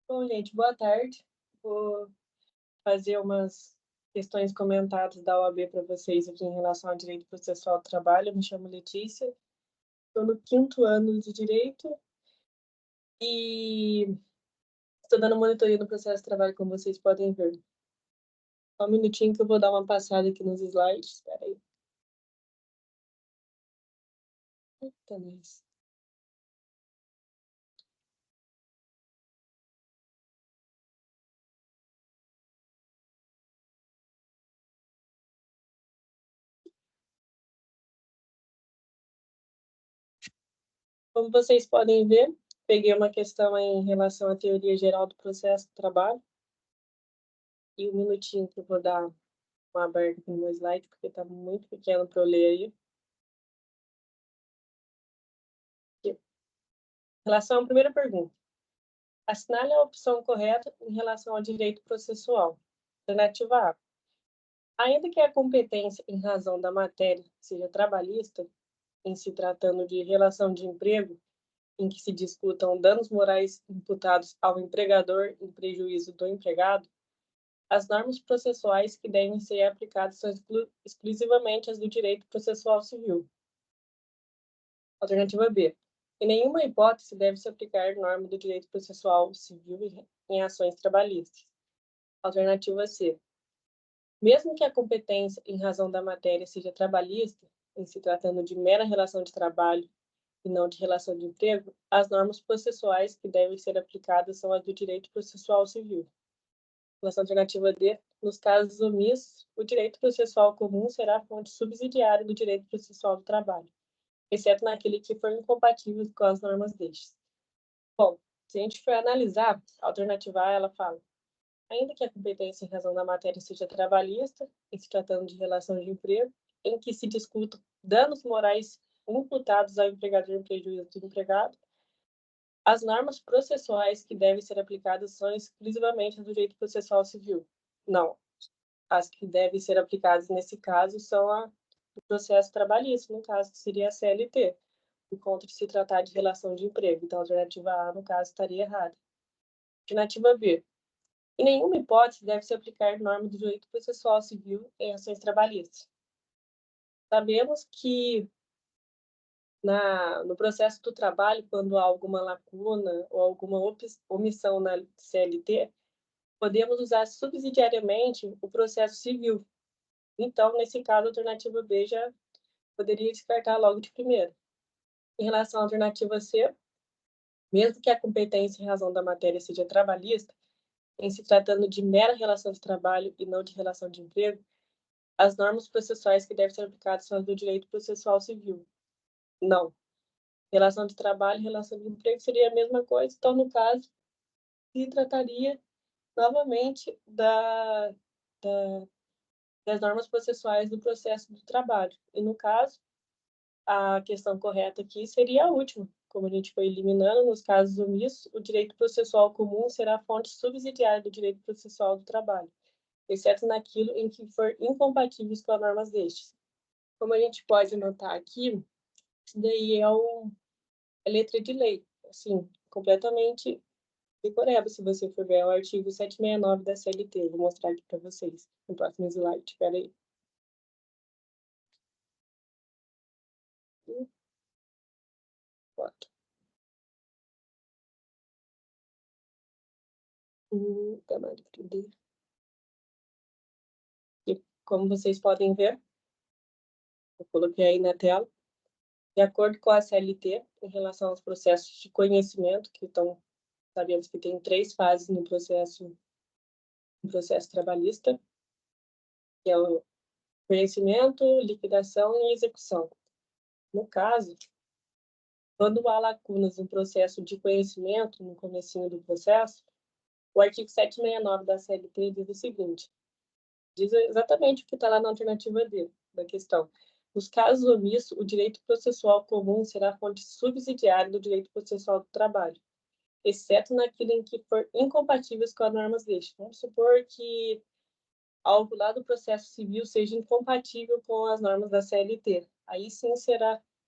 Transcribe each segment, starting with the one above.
Bom, gente, boa tarde. Vou fazer umas questões comentadas da OAB para vocês aqui em relação ao direito processual do trabalho. Eu me chamo Letícia, estou no 5º ano de Direito e estou dando monitoria no processo de trabalho, como vocês podem ver. Só um minutinho que eu vou dar uma passada aqui nos slides. Espera aí. Eita, nós. Como vocês podem ver, peguei uma questão em relação à teoria geral do processo do trabalho. E um minutinho que eu vou dar uma aberta aqui no meu slide, porque está muito pequeno para eu ler aí. Em relação à primeira pergunta, assinale a opção correta em relação ao direito processual. Alternativa A. Ainda que a competência em razão da matéria seja trabalhista, em se tratando de relação de emprego, em que se discutam danos morais imputados ao empregador em prejuízo do empregado, as normas processuais que devem ser aplicadas são exclusivamente as do direito processual civil. Alternativa B. Em nenhuma hipótese deve-se aplicar norma do direito processual civil em ações trabalhistas. Alternativa C. Mesmo que a competência em razão da matéria seja trabalhista, em se tratando de mera relação de trabalho e não de relação de emprego, as normas processuais que devem ser aplicadas são as do direito processual civil. Alternativa D. Nos casos omissos, o direito processual comum será a fonte subsidiária do direito processual do trabalho, exceto naquele que for incompatível com as normas destes. Bom, se a gente for analisar, a alternativa A, ela fala, ainda que a competência em razão da matéria seja trabalhista, em se tratando de relação de emprego, em que se discutam danos morais imputados ao empregador em prejuízo do empregado, as normas processuais que devem ser aplicadas são exclusivamente as do direito processual civil. Não, as que devem ser aplicadas nesse caso são a do processo trabalhista, no caso, que seria a CLT, por conta de se tratar de relação de emprego. Então, a alternativa A, no caso, estaria errada. Alternativa B. Em nenhuma hipótese deve-se aplicar norma do direito processual civil em ações trabalhistas. Sabemos que no processo do trabalho, quando há alguma lacuna ou alguma omissão na CLT, podemos usar subsidiariamente o processo civil. Então, nesse caso, a alternativa B já poderia descartar logo de primeira. Em relação à alternativa C, mesmo que a competência em razão da matéria seja trabalhista, em se tratando de mera relação de trabalho e não de relação de emprego, as normas processuais que devem ser aplicadas são as do direito processual civil. Não. Relação de trabalho e relação de emprego seria a mesma coisa, então, no caso, se trataria novamente das normas processuais do processo do trabalho. E, no caso, a questão correta aqui seria a última. Como a gente foi eliminando, nos casos omissos, o direito processual comum será a fonte subsidiária do direito processual do trabalho, exceto naquilo em que for incompatíveis com as normas destes. Como a gente pode notar aqui, isso daí é letra de lei, assim, completamente decoreba, se você for ver, é o artigo 769 da CLT. Eu vou mostrar aqui para vocês no próximo slide. Espera aí. Foto. Tamanho 3D. E como vocês podem ver, eu coloquei aí na tela, de acordo com a CLT, em relação aos processos de conhecimento, que estão, sabemos que tem 3 fases no processo trabalhista, que é o conhecimento, liquidação e execução. No caso, quando há lacunas no processo de conhecimento, no comecinho do processo, o artigo 769 da CLT diz o seguinte, diz exatamente o que está lá na alternativa D da questão. Nos casos omissos, o direito processual comum será a fonte subsidiária do direito processual do trabalho, exceto naquilo em que for incompatíveis com as normas deste. Vamos supor que algo lá do processo civil seja incompatível com as normas da CLT. Aí sim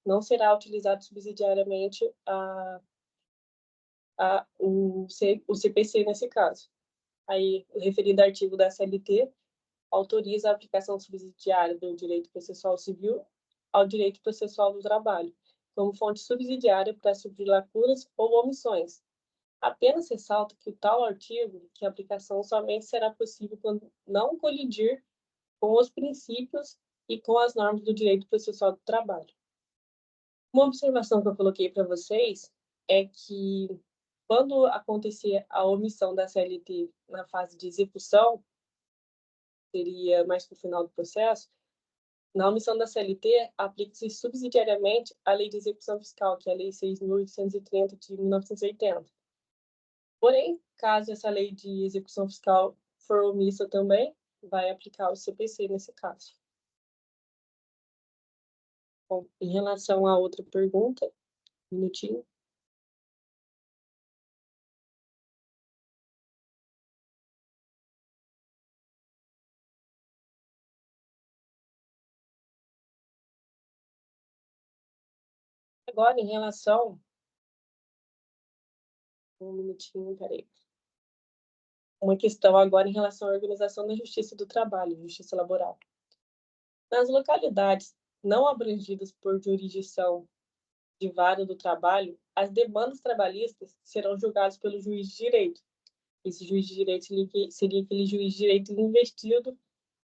não será utilizado subsidiariamente o CPC nesse caso. Aí, o referido artigo da CLT autoriza a aplicação subsidiária do direito processual civil ao direito processual do trabalho, como fonte subsidiária para suprir lacunas ou omissões. Apenas ressalto que o tal artigo, que a aplicação somente será possível quando não colidir com os princípios e com as normas do direito processual do trabalho. Uma observação que eu coloquei para vocês é que, quando acontecer a omissão da CLT na fase de execução, seria mais para o final do processo, na omissão da CLT, aplica-se subsidiariamente a Lei de Execução Fiscal, que é a Lei 6.830 de 1980. Porém, caso essa Lei de Execução Fiscal for omissa também, vai aplicar o CPC nesse caso. Bom, em relação à outra pergunta, um minutinho. Agora, em relação... Um minutinho, peraí. Uma questão agora em relação à organização da Justiça do Trabalho, Justiça Laboral. Nas localidades não abrangidas por jurisdição de vara do trabalho, as demandas trabalhistas serão julgadas pelo juiz de direito. Esse juiz de direito seria aquele juiz de direito investido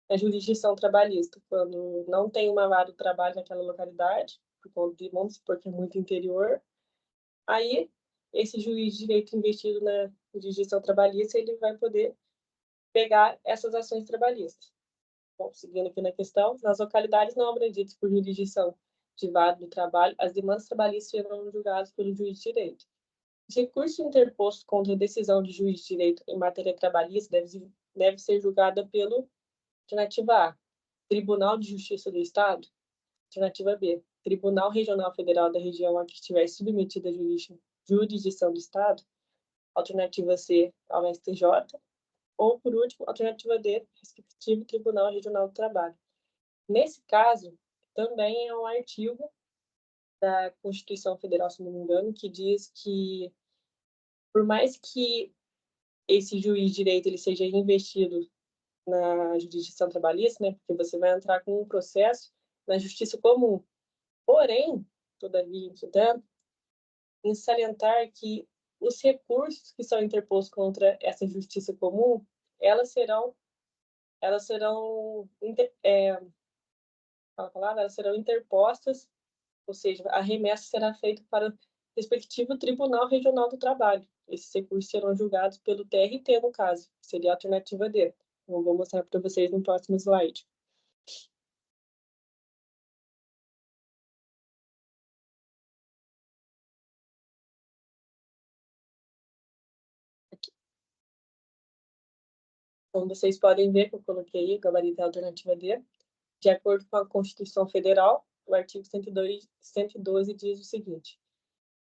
na jurisdição trabalhista, quando não tem uma vara do trabalho naquela localidade, por conta de, vamos supor que é muito interior, aí esse juiz de direito investido na jurisdição trabalhista, ele vai poder pegar essas ações trabalhistas. Bom, seguindo aqui na questão, nas localidades não abrangidas por jurisdição de vara do trabalho, as demandas trabalhistas serão julgadas pelo juiz de direito. Os recursos interpostos contra a decisão de juiz de direito em matéria trabalhista deve ser julgada pelo alternativa A, Tribunal de Justiça do Estado. Alternativa B, Tribunal Regional Federal da região a que estiver submetida a jurisdição do Estado. Alternativa C, ao STJ. Ou, por último, alternativa D, respectivo Tribunal Regional do Trabalho. Nesse caso, também é um artigo da Constituição Federal, se não me engano, que diz que, por mais que esse juiz de direito ele seja investido na jurisdição trabalhista, né, porque você vai entrar com um processo na justiça comum. Porém, todavia, entretanto, em salientar que os recursos que são interpostos contra essa justiça comum, elas serão elas serão interpostas, ou seja, a remessa será feita para o respectivo Tribunal Regional do Trabalho. Esses recursos serão julgados pelo TRT, no caso, que seria a alternativa D. Eu vou mostrar para vocês no próximo slide. Aqui. Então, vocês podem ver que eu coloquei aí o gabarito da alternativa D. De acordo com a Constituição Federal, o artigo 112 diz o seguinte: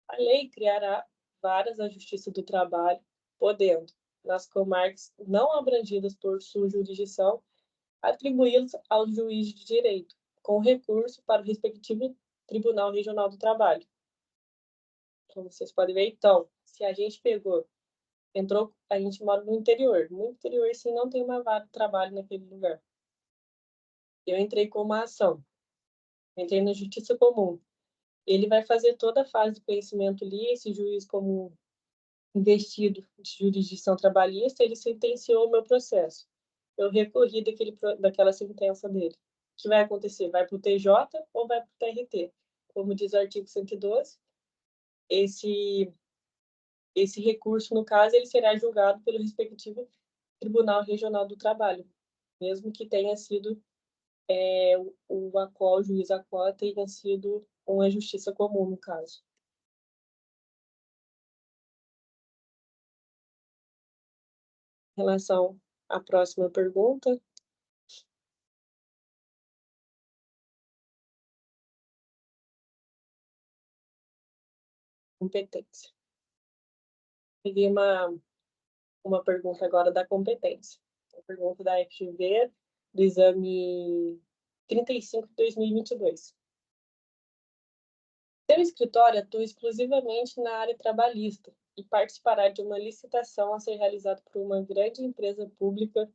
a lei criará varas da Justiça do Trabalho, podendo, nas comarcas não abrangidas por sua jurisdição, atribuí-los ao juiz de direito, com recurso para o respectivo Tribunal Regional do Trabalho. Como vocês podem ver, então, se a gente a gente mora no interior. No interior, sim, não tem uma vara de trabalho naquele lugar. Eu entrei com uma ação. Entrei na Justiça Comum. Ele vai fazer toda a fase do conhecimento ali, esse juiz como investido de jurisdição trabalhista, ele sentenciou o meu processo. Eu recorri daquela sentença dele. O que vai acontecer? Vai para o TJ ou vai para o TRT? Como diz o artigo 112, esse recurso, no caso, ele será julgado pelo respectivo Tribunal Regional do Trabalho, mesmo que tenha sido o juiz a qual tenha sido uma justiça comum, no caso. Em relação à próxima pergunta, competência. Peguei uma pergunta agora da competência. A pergunta da FGV, do exame 35 de 2022. Seu escritório atua exclusivamente na área trabalhista, e participará de uma licitação a ser realizada por uma grande empresa pública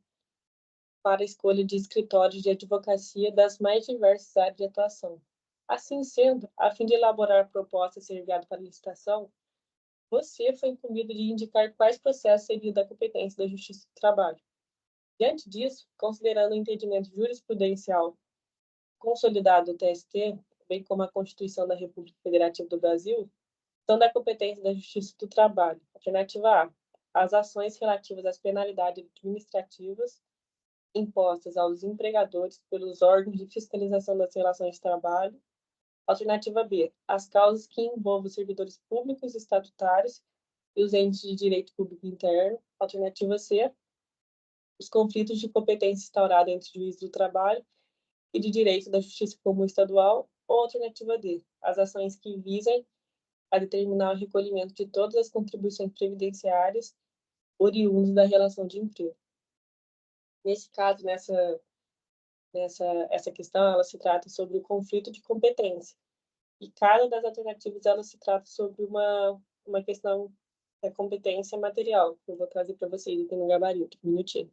para a escolha de escritórios de advocacia das mais diversas áreas de atuação. Assim sendo, a fim de elaborar a proposta a ser enviada para a licitação, você foi incumbido de indicar quais processos seriam da competência da Justiça do Trabalho. Diante disso, considerando o entendimento jurisprudencial consolidado do TST, bem como a Constituição da República Federativa do Brasil, são da competência da Justiça do Trabalho. Alternativa A. As ações relativas às penalidades administrativas impostas aos empregadores pelos órgãos de fiscalização das relações de trabalho. Alternativa B. As causas que envolvam os servidores públicos estatutários e os entes de direito público interno. Alternativa C. Os conflitos de competência instaurados entre juízes do trabalho e de direito da Justiça Comum Estadual. Ou alternativa D. As ações que visem a determinar o recolhimento de todas as contribuições previdenciárias oriundas da relação de emprego. Nesse caso, essa questão, ela se trata sobre o conflito de competência. E cada das alternativas, ela se trata sobre uma questão da competência material, que eu vou trazer para vocês aqui no gabarito, um minutinho.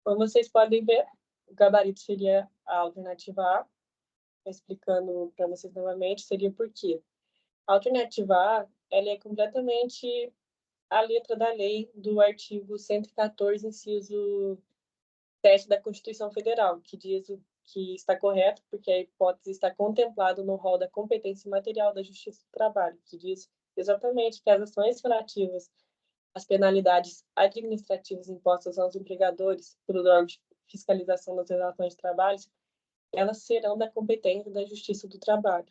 Como vocês podem ver, o gabarito seria a alternativa A, explicando para vocês novamente, seria por quê. A alternativa A, ela é completamente a letra da lei do artigo 114, inciso 7 da Constituição Federal, que diz que está correto, porque a hipótese está contemplada no rol da competência material da Justiça do Trabalho, que diz exatamente que as ações relativas às penalidades administrativas impostas aos empregadores pelo órgão de fiscalização das relações de trabalho, elas serão da competência da Justiça do Trabalho.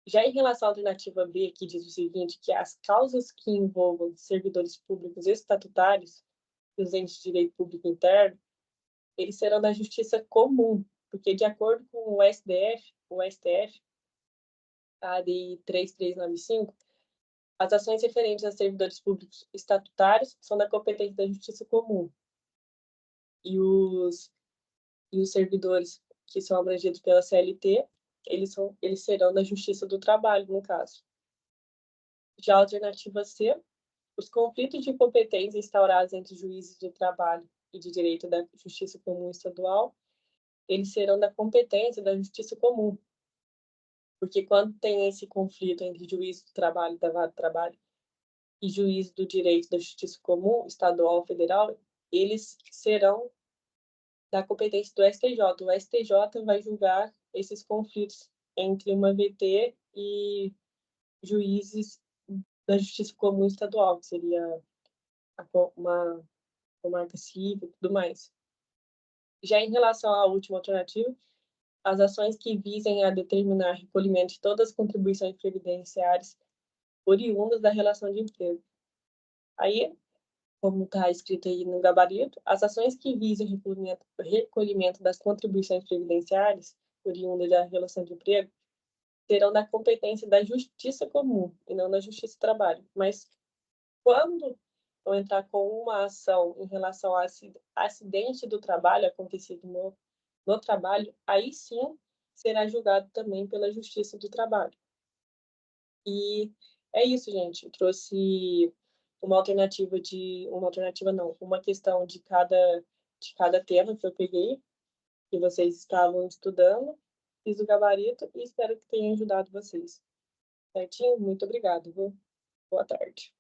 Já em relação à alternativa B, que diz o seguinte, que as causas que envolvam servidores públicos estatutários e os entes de direito público interno, eles serão da Justiça Comum, porque de acordo com o STF, a ADI 3395, as ações referentes a servidores públicos estatutários são da competência da Justiça Comum. E os servidores que são abrangidos pela CLT, eles serão da Justiça do Trabalho, no caso. Já a alternativa C, os conflitos de competência instaurados entre juízes do trabalho e de direito da Justiça Comum Estadual, eles serão da competência da Justiça Comum. Porque quando tem esse conflito entre juiz do trabalho, da vara do trabalho, e juiz do direito da Justiça Comum, estadual ou federal, eles serão da competência do STJ. O STJ vai julgar esses conflitos entre uma VT e juízes da Justiça Comum Estadual, que seria uma comarca civil e tudo mais. Já em relação à última alternativa, as ações que visem a determinar recolhimento de todas as contribuições previdenciárias oriundas da relação de emprego. Aí, como está escrito aí no gabarito, as ações que visem recolhimento das contribuições previdenciárias oriundas da relação de emprego serão da competência da Justiça Comum e não da Justiça do Trabalho. Mas quando eu entrar com uma ação em relação a acidente do trabalho acontecido no trabalho, aí sim será julgado também pela Justiça do Trabalho. E é isso, gente. Eu trouxe uma questão de cada tema que eu peguei, que vocês estavam estudando, fiz o gabarito e espero que tenha ajudado vocês. Certinho? Muito obrigada, viu? Boa tarde.